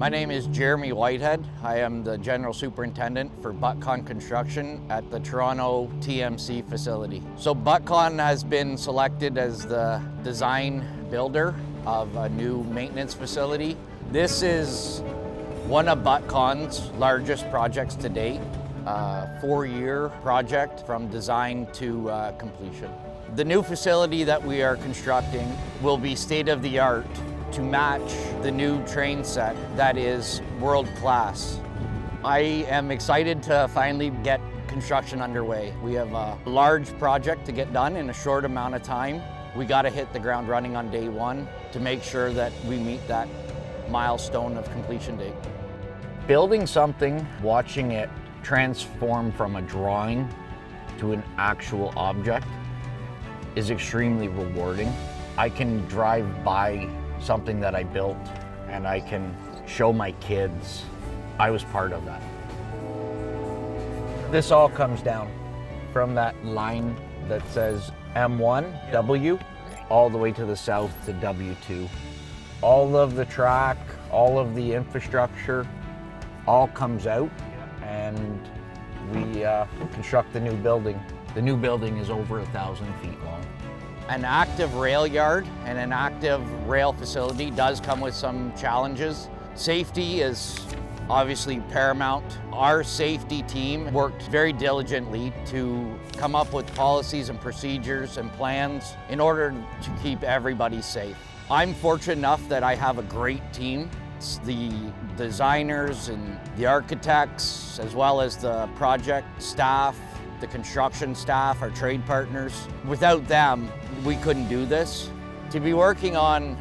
My name is Jeremy Whitehead. I am the General Superintendent for Buttcon Construction at the Toronto TMC facility. So Buttcon has been selected as the design builder of a new maintenance facility. This is one of Buttcon's largest projects to date, a 4-year project from design to completion. The new facility that we are constructing will be state-of-the-art to match the new train set that is world-class. I am excited to finally get construction underway. We have a large project to get done in a short amount of time. We got to hit the ground running on day one to make sure that we meet that milestone of completion date. Building something, watching it transform from a drawing to an actual object is extremely rewarding. I can drive by something that I built and I can show my kids I was part of that. This all comes down from that line that says M1, W, all the way to the south to W2. All of the track, all of the infrastructure, all comes out and we construct the new building. The new building is over 1,000 feet long. An active rail yard and an active rail facility does come with some challenges. Safety is obviously paramount. Our safety team worked very diligently to come up with policies and procedures and plans in order to keep everybody safe. I'm fortunate enough that I have a great team. It's the designers and the architects, as well as the project staff, the construction staff, our trade partners. Without them, we couldn't do this. To be working on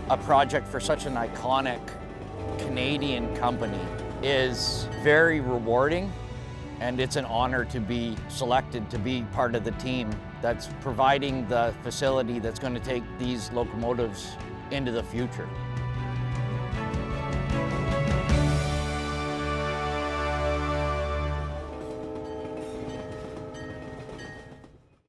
a project for such an iconic Canadian company is very rewarding, and it's an honor to be selected to be part of the team that's providing the facility that's going to take these locomotives into the future.